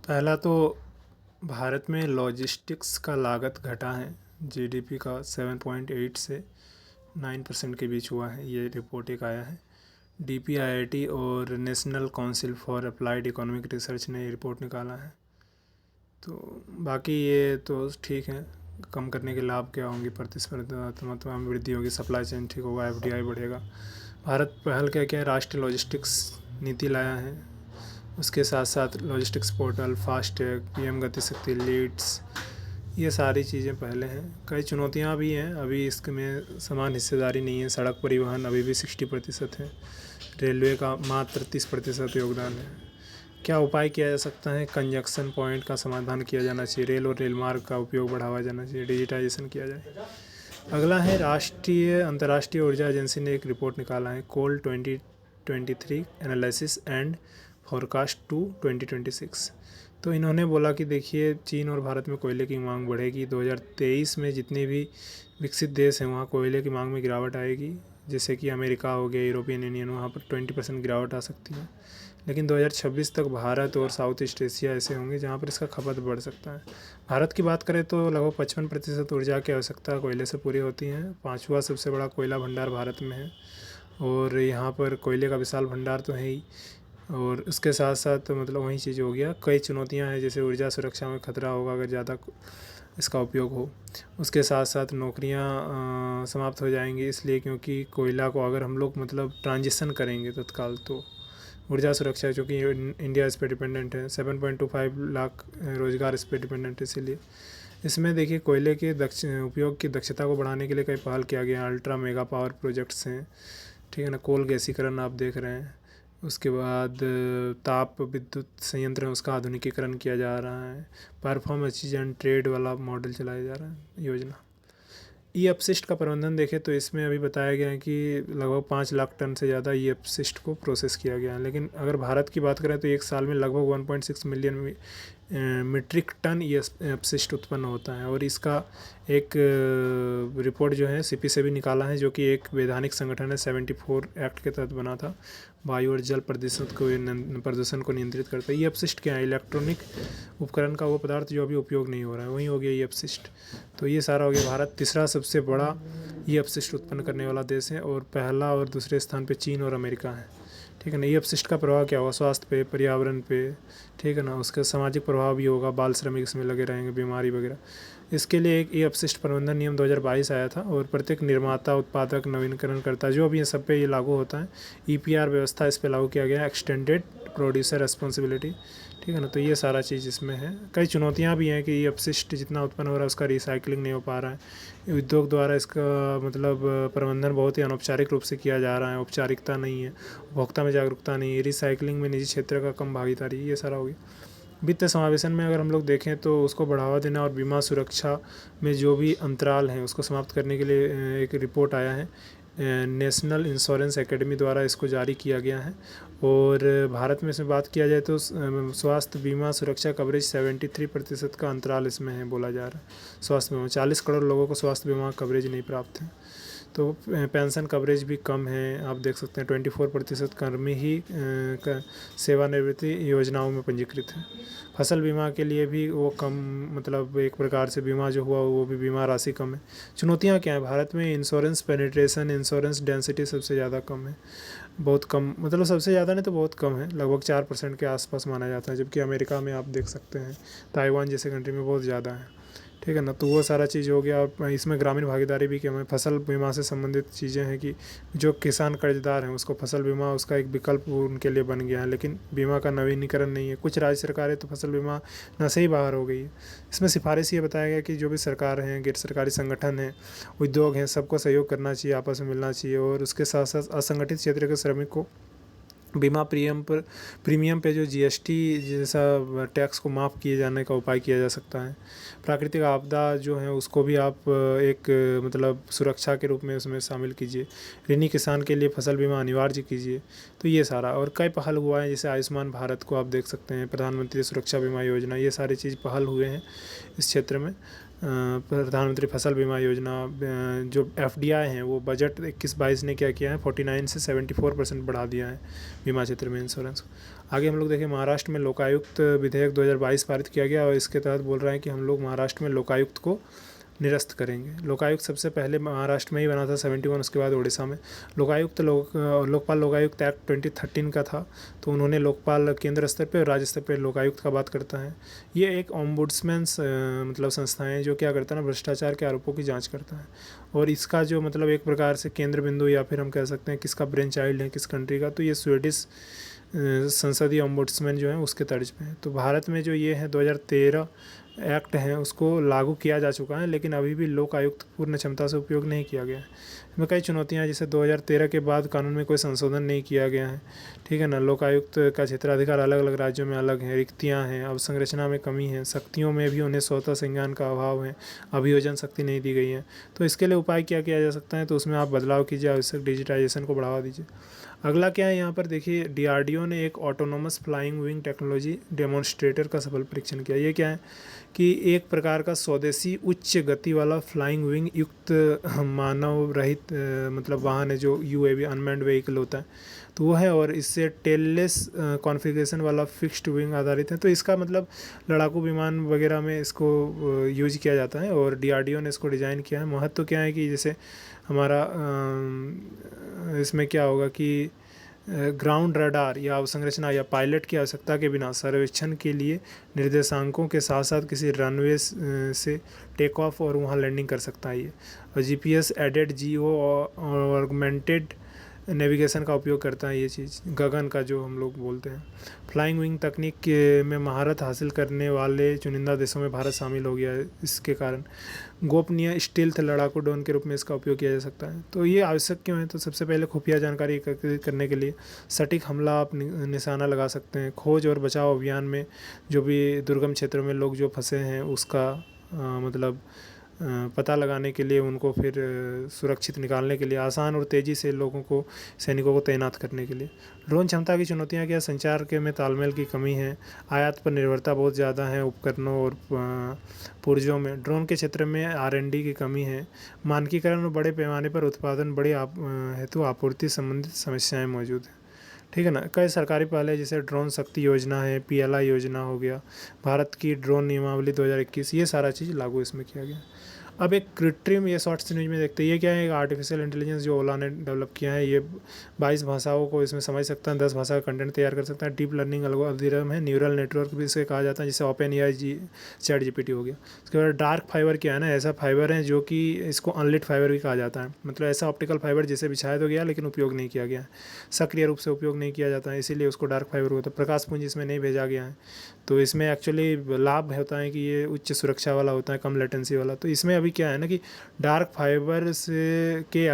पहला तो भारत में लॉजिस्टिक्स का लागत घटा है। जीडीपी का 7.8 से 9% के बीच हुआ है, ये रिपोर्ट एक आया है। डीपीआईआईटी और national council for applied economic research ने ये रिपोर्ट निकाला है। तो बाकी ये तो ठीक है, कम करने के लाभ क्या होंगे, प्रतिस्पर्धात्मकता में वृद्धि होगी, सप्लाई चेन ठीक होगा, एफडीआई बढ़ेगा। भारत पहल क्या क्या है, राष्ट्रीय लॉजिस्टिक्स नीति लाया है। उसके साथ साथ लॉजिस्टिक्स पोर्टल, फास्टैग, पीएम गति शक्ति, लीड्स, ये सारी चीज़ें पहले हैं। कई चुनौतियां भी हैं, अभी इसमें समान हिस्सेदारी नहीं है। सड़क परिवहन अभी भी 60% है, रेलवे का मात्र 30% योगदान है। क्या उपाय किया जा सकता है, कंजक्शन पॉइंट का समाधान किया जाना चाहिए, रेल और रेल मार्ग का उपयोग बढ़ावा जाना चाहिए, डिजिटाइजेशन किया जाए। अगला है अंतर्राष्ट्रीय ऊर्जा एजेंसी ने एक रिपोर्ट निकाला है, कोल 2023 एनालिसिस एंड फॉरकास्ट टू 2026। तो इन्होंने बोला कि देखिए, चीन और भारत में कोयले की मांग बढ़ेगी। 2023 में जितने भी विकसित देश हैं वहाँ कोयले की मांग में गिरावट आएगी, जैसे कि अमेरिका हो गया, यूरोपियन यूनियन, वहाँ पर 20% गिरावट आ सकती है। लेकिन 2026 तक भारत और साउथ ईस्ट एशिया ऐसे होंगे जहाँ पर इसका खपत बढ़ सकता है। भारत की बात करें तो लगभग 55% ऊर्जा की आवश्यकता कोयले से पूरी होती है। 5वां सबसे बड़ा कोयला भंडार भारत में है और यहाँ पर कोयले का विशाल भंडार तो है ही। और उसके साथ साथ मतलब वही चीज़ हो गया, कई चुनौतियाँ हैं, जैसे ऊर्जा सुरक्षा में खतरा होगा अगर ज़्यादा इसका उपयोग हो। उसके साथ साथ नौकरियां समाप्त हो जाएंगी, इसलिए क्योंकि कोयला को अगर हम लोग मतलब ट्रांजिशन करेंगे तत्काल, तो ऊर्जा सुरक्षा, चूँकि इंडिया इस पर डिपेंडेंट है, 7.25 लाख रोज़गार इस पर डिपेंडेंट है। इसीलिए इसमें देखिए, कोयले के उपयोग की दक्षता को बढ़ाने के लिए कई पहल किया गया। अल्ट्रा मेगा पावर प्रोजेक्ट्स हैं, ठीक है ना। कोल गैसीकरण आप देख रहे हैं। उसके बाद ताप विद्युत संयंत्र है, उसका आधुनिकीकरण किया जा रहा है। परफॉर्म एक्सचेंज एंड ट्रेड वाला मॉडल चलाया जा रहा है योजना। ई अपशिष्ट का प्रबंधन देखें तो इसमें अभी बताया गया है कि लगभग 5 लाख टन से ज़्यादा ई अपशिष्ट को प्रोसेस किया गया है। लेकिन अगर भारत की बात करें तो एक साल में लगभग 1.6 मिलियन मीट्रिक टन ई अपशिष्ट उत्पन्न होता है। और इसका एक रिपोर्ट जो है सीपी से भी निकाला है, जो कि एक वैधानिक संगठन है, 74 एक्ट के तहत बना था, वायु और जल प्रदूषण को नियंत्रित करता है। ये अपशिष्ट क्या है, इलेक्ट्रॉनिक उपकरण का वो पदार्थ जो अभी उपयोग नहीं हो रहा है, वही हो गया ये अपशिष्ट। तो ये सारा हो गया। भारत तीसरा सबसे बड़ा ये अपशिष्ट उत्पन्न करने वाला देश है और पहला और दूसरे स्थान पे चीन और अमेरिका है, ठीक है ना। ये अपशिष्ट का प्रभाव क्या होगा, स्वास्थ्य पे, पर्यावरण पे, ठीक है ना। उसका सामाजिक प्रभाव भी होगा, बाल श्रमिक इसमें लगे रहेंगे, बीमारी वगैरह। इसके लिए एक ये अपशिष्ट प्रबंधन नियम 2022 आया था और प्रत्येक निर्माता, उत्पादक, नवीनीकरणकर्ता जो भी सब पे ये लागू होता है, ईपीआर व्यवस्था इस पे लागू किया गया है, एक्सटेंडेड प्रोड्यूसर रिस्पॉन्सिबिलिटी, ठीक है ना। तो ये सारा चीज़ इसमें है। कई चुनौतियाँ भी हैं कि ये अपशिष्ट जितना उत्पन्न हो रहा है उसका रिसाइकलिंग नहीं हो पा रहा है। उद्योग द्वारा इसका मतलब प्रबंधन बहुत ही अनौपचारिक रूप से किया जा रहा है, औपचारिकता नहीं है, उपभोक्ता में जागरूकता नहीं है, रिसाइकलिंग में निजी क्षेत्र का कम भागीदारी, ये सारा हो गया। वित्त समावेशन में अगर हम लोग देखें तो उसको बढ़ावा देना और बीमा सुरक्षा में जो भी अंतराल हैं उसको समाप्त करने के लिए एक रिपोर्ट आया है, नेशनल इंश्योरेंस एकेडमी द्वारा इसको जारी किया गया है। और भारत में इसमें बात किया जाए तो स्वास्थ्य बीमा सुरक्षा कवरेज 73% का अंतराल इसमें है, बोला जा रहा है। स्वास्थ्य बीमा 40 करोड़ लोगों को स्वास्थ्य बीमा कवरेज नहीं प्राप्त है। तो पेंशन कवरेज भी कम है, आप देख सकते हैं 24% कर्मी ही सेवानिवृत्ति योजनाओं में पंजीकृत है। फसल बीमा के लिए भी वो कम, मतलब एक प्रकार से बीमा जो हुआ वो भी बीमा राशि कम है। चुनौतियाँ क्या हैं, भारत में इंश्योरेंस पेनिट्रेशन, इंश्योरेंस डेंसिटी सबसे ज़्यादा कम है, बहुत कम, मतलब सबसे ज़्यादा नहीं तो बहुत कम है, लगभग 4% के आसपास माना जाता है। जबकि अमेरिका में आप देख सकते हैं, ताइवान जैसे कंट्री में बहुत ज़्यादा है, ठीक है ना। तो वो सारा चीज़ हो गया। और इसमें ग्रामीण भागीदारी भी कम है। फसल बीमा से संबंधित चीज़ें हैं कि जो किसान कर्जदार हैं उसको फसल बीमा उसका एक विकल्प उनके लिए बन गया है, लेकिन बीमा का नवीनीकरण नहीं है। कुछ राज्य सरकारें तो फसल बीमा न से ही बाहर हो गई है। इसमें सिफारिश ये बताया गया कि जो भी सरकार हैं, गैर सरकारी संगठन हैं, उद्योग हैं, सबको सहयोग करना चाहिए, आपस में मिलना चाहिए। और उसके साथ साथ असंगठित क्षेत्र के श्रमिक को बीमा प्रीमियम पे जो जीएसटी जैसा टैक्स को माफ़ किए जाने का उपाय किया जा सकता है। प्राकृतिक आपदा जो है उसको भी आप एक मतलब सुरक्षा के रूप में उसमें शामिल कीजिए। ऋणी किसान के लिए फसल बीमा अनिवार्य कीजिए। तो ये सारा और कई पहल हुआ है, जैसे आयुष्मान भारत को आप देख सकते हैं, प्रधानमंत्री सुरक्षा बीमा योजना, ये सारी चीज़ पहल हुए हैं इस क्षेत्र में। प्रधानमंत्री फसल बीमा योजना, जो एफडीआई हैं वो बजट 21-22 ने क्या किया है, 49 से 74% बढ़ा दिया है बीमा क्षेत्र में इंश्योरेंस। आगे हम लोग देखें, महाराष्ट्र में लोकायुक्त विधेयक 2022 पारित किया गया और इसके तहत बोल रहे हैं कि हम लोग महाराष्ट्र में लोकायुक्त को निरस्त करेंगे। लोकायुक्त सबसे पहले महाराष्ट्र में ही बना था 71, उसके बाद उड़ीसा में। लोकायुक्त लोकपाल लोकायुक्त एक्ट 2013 का था, तो उन्होंने लोकपाल केंद्र स्तर पे और राज्य स्तर पे लोकायुक्त का बात करता है। ये एक ओम्बुड्समैन मतलब संस्थाएं हैं जो क्या करता है ना, भ्रष्टाचार के आरोपों की जांच करता है। और इसका जो मतलब एक प्रकार से केंद्र बिंदु या फिर हम कह सकते हैं किसका ब्रेन चाइल्ड है, किस कंट्री का, तो ये स्वीडिश संसदीय ओम्बुड्समैन जो है उसके तर्ज पे है। तो भारत में जो ये है 2013 एक्ट है उसको लागू किया जा चुका है, लेकिन अभी भी लोक आयुक्त पूर्ण क्षमता से उपयोग नहीं किया गया है। इसमें कई चुनौतियां हैं, जैसे 2013 के बाद कानून में कोई संशोधन नहीं किया गया है, ठीक है ना। लोक आयुक्त का क्षेत्राधिकार अलग अलग राज्यों में अलग है, रिक्तियाँ हैं, अवसंरचना में कमी है, शक्तियों में भी उन्हें स्वतः संज्ञान का अभाव है, अभियोजन शक्ति नहीं दी गई है। तो इसके लिए उपाय क्या किया जा सकता है, तो उसमें आप बदलाव कीजिए, आवश्यक डिजिटाइजेशन को बढ़ावा दीजिए। अगला क्या है यहाँ पर देखिए, डीआरडीओ ने एक autonomous flying wing technology demonstrator का सफल परीक्षण किया। ये क्या है कि एक प्रकार का स्वदेशी उच्च गति वाला फ्लाइंग विंग युक्त मानव रहित मतलब वाहन है, जो यूएवी अनमैन्ड व्हीकल होता है, तो वो है। और इससे टेललेस कॉन्फ़िगरेशन वाला फिक्स्ड विंग आधारित है। तो इसका मतलब लड़ाकू विमान वगैरह में इसको यूज किया जाता है और डीआरडीओ ने इसको डिज़ाइन किया है। महत्व क्या है कि जैसे हमारा इसमें क्या होगा कि ग्राउंड रडार या अवसंरचना या पायलट की आवश्यकता के बिना सर्वेक्षण के लिए निर्देशांकों के साथ साथ किसी रनवे से टेक ऑफ और वहाँ लैंडिंग कर सकता है ये। और जीपीएस एडेड जियो और ऑगमेंटेड नेविगेशन का उपयोग करता है ये चीज़, गगन का जो हम लोग बोलते हैं। फ्लाइंग विंग तकनीक में महारत हासिल करने वाले चुनिंदा देशों में भारत शामिल हो गया है। इसके कारण गोपनीय स्टील्थ लड़ाकू ड्रोन के रूप में इसका उपयोग किया जा सकता है। तो ये आवश्यक क्यों है, तो सबसे पहले खुफिया जानकारी एकत्रित करने के लिए, सटीक हमला आप निशाना लगा सकते हैं, खोज और बचाव अभियान में जो भी दुर्गम क्षेत्रों में लोग जो फंसे हैं उसका मतलब पता लगाने के लिए, उनको फिर सुरक्षित निकालने के लिए, आसान और तेज़ी से लोगों को, सैनिकों को तैनात करने के लिए। ड्रोन क्षमता की चुनौतियाँ क्या, संचार के में तालमेल की कमी है, आयात पर निर्भरता बहुत ज़्यादा है उपकरणों और पुर्जों में। ड्रोन के क्षेत्र में R&D की कमी है, मानकीकरण और बड़े पैमाने पर उत्पादन बड़े हेतु आपूर्ति संबंधित समस्याएँ मौजूद हैं, ठीक है ना। कई सरकारी पहले जैसे ड्रोन शक्ति योजना है, PLI योजना हो गया, भारत की ड्रोन नियमावली 2021, ये सारा चीज़ लागू इसमें किया गया। अब एक कृत्रिम, ये शॉर्ट्स न्यूज में देखते हैं, ये क्या है, एक आर्टिफिशियल इंटेलिजेंस जो ओला ने डेवलप किया है। ये 22 भाषाओं को इसमें समझ सकता है, 10 भाषा का कंटेंट तैयार कर सकता है। डीप लर्निंग एल्गोरिथम है, न्यूरल नेटवर्क भी इसे कहा जाता है, जैसे ओपन AI चैट GPT हो गया। उसके बाद डार्क फाइबर क्या है ना, ऐसा फाइबर है जो कि इसको अनलिट फाइबर भी कहा जाता है, मतलब ऐसा ऑप्टिकल फाइबर जिसे बिछाया तो गया लेकिन उपयोग नहीं किया गया है, सक्रिय रूप से उपयोग नहीं किया जाता है, इसीलिए उसको डार्क फाइबर होता है। प्रकाश पुंज इसमें नहीं भेजा गया है, तो इसमें एक्चुअली लाभ होता है कि ये उच्च सुरक्षा वाला होता है, कम लेटेंसी वाला। तो इसमें अभी क्या है ना कि डार्क फाइबर से के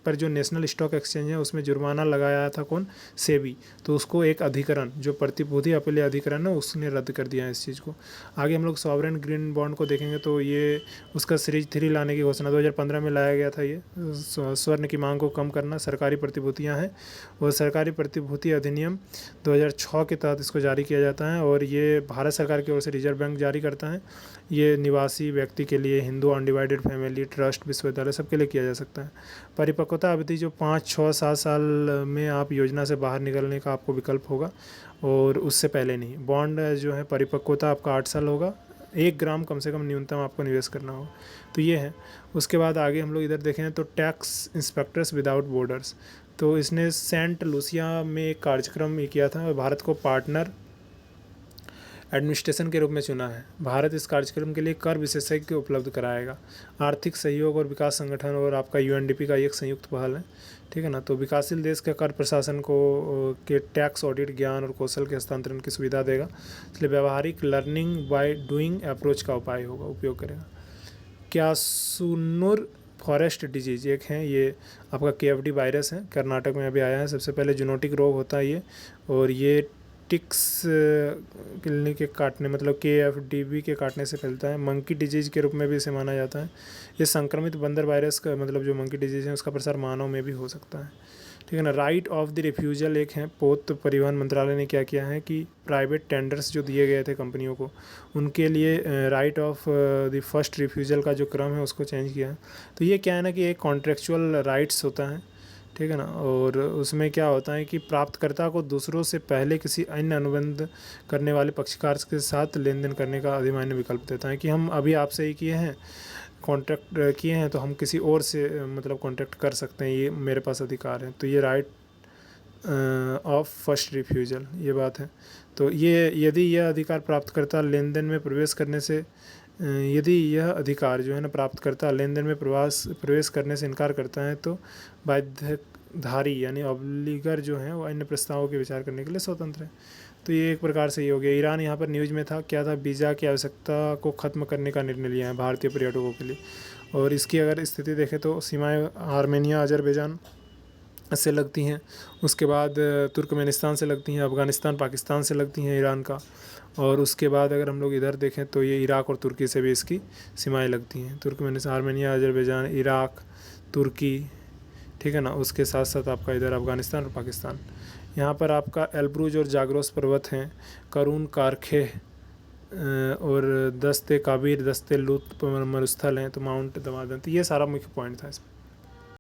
पर जो नेशनल स्टॉक एक्सचेंज है उसमें जुर्माना लगाया था कौन, सेबी, तो उसको एक अधिकरण जो प्रतिभूति अपीलीय अधिकरण है उसने रद्द कर दिया है इस चीज़ को। आगे हम लोग सॉवरेन ग्रीन बॉन्ड को देखेंगे, तो ये उसका सीरीज 3 लाने की घोषणा 2015 में लाया गया था। ये स्वर्ण की मांग को कम करना, सरकारी प्रतिभूतियाँ हैं और सरकारी प्रतिभूति अधिनियम 2006 के तहत इसको जारी किया जाता है और ये भारत सरकार की ओर से रिजर्व बैंक जारी करता है। ये निवासी व्यक्ति के लिए, हिंदू अनडिवाइडेड फैमिली, ट्रस्ट, विश्वविद्यालय सबके लिए किया जा सकता है। परिपक्वता अवधि जो 5, 6, 7 साल में आप योजना से बाहर निकलने का आपको विकल्प होगा और उससे पहले नहीं। बॉन्ड जो है परिपक्वता आपका 8 साल होगा, 1 ग्राम कम से कम न्यूनतम आपको निवेश करना होगा, तो ये है। उसके बाद आगे हम लोग इधर देखें तो टैक्स इंस्पेक्टर्स विदाउट बॉर्डर्स, तो इसने सेंट लूसिया में एक कार्यक्रम किया था और भारत को पार्टनर एडमिनिस्ट्रेशन के रूप में चुना है। भारत इस कार्यक्रम के लिए कर विशेषज्ञ उपलब्ध कराएगा। आर्थिक सहयोग और विकास संगठन और आपका UNDP का एक संयुक्त पहल है, ठीक है ना। तो विकासशील देश के कर प्रशासन को के टैक्स ऑडिट, ज्ञान और कौशल के हस्तांतरण की सुविधा देगा, इसलिए व्यावहारिक लर्निंग बाय डूइंग अप्रोच का उपयोग करेगा। क्यासुनुर फॉरेस्ट डिजीज एक है, ये आपका KFD वायरस है, कर्नाटक में अभी आया है। सबसे पहले जूनोटिक रोग होता है ये, और ये टिक्स किलने के काटने मतलब KFDB के काटने से फैलता है। मंकी डिजीज़ के रूप में भी इसे माना जाता है। ये संक्रमित बंदर वायरस का मतलब जो मंकी डिजीज़ है उसका प्रसार मानव में भी हो सकता है, ठीक है ना। राइट ऑफ द रिफ्यूजल एक है, पोत परिवहन मंत्रालय ने क्या किया है कि प्राइवेट टेंडर्स जो दिए गए थे कंपनियों को, उनके लिए right of the first refusal का जो क्रम है उसको चेंज किया है। तो ये क्या है ना कि एक कॉन्ट्रेक्चुअल राइट्स होता है, ठीक है ना। और उसमें क्या होता है कि प्राप्तकर्ता को दूसरों से पहले किसी अन्य अनुबंध करने वाले पक्षकार के साथ लेन देन करने का अधिमान्य विकल्प देता है कि हम अभी आपसे ही किए हैं, कॉन्ट्रैक्ट किए हैं, तो हम किसी और से मतलब कॉन्ट्रैक्ट कर सकते हैं, ये मेरे पास अधिकार है। तो ये राइट ऑफ फर्स्ट रिफ्यूजल, ये बात है। तो ये यदि यह अधिकार प्राप्तकर्ता लेन देन में प्रवेश करने से यदि यह अधिकार जो है ना प्राप्तकर्ता लेन देन में प्रवेश करने से इनकार करता है तो बाध्यधारी यानी ऑब्लिगर जो है वो अन्य प्रस्तावों के विचार करने के लिए स्वतंत्र है। तो ये एक प्रकार से ये हो गया। ईरान यहाँ पर न्यूज़ में था, क्या था, वीज़ा की आवश्यकता को ख़त्म करने का निर्णय लिया है भारतीय पर्यटकों के लिए। और इसकी अगर स्थिति देखें तो सीमाएँ आर्मेनिया, अजरबैजान से लगती हैं, उसके बाद तुर्कमेनिस्तान से लगती हैं, अफ़गानिस्तान, पाकिस्तान से लगती हैं ईरान का। और उसके बाद अगर हम लोग इधर देखें तो ये इराक़ और तुर्की से भी इसकी सीमाएँ लगती हैं। तुर्कमेनिस्तान, आर्मेनिया, अजरबैजान, इराक़, तुर्की, ठीक है ना। उसके साथ साथ आपका इधर अफ़गानिस्तान और पाकिस्तान। यहाँ पर आपका एल्ब्रूज और जाग्रोस पर्वत हैं, करून, कारखे और दस्ते काबिर, दस्ते लूत मरुस्थल हैं, तो माउंट दमादन। तो ये सारा मुख्य पॉइंट था इसमें।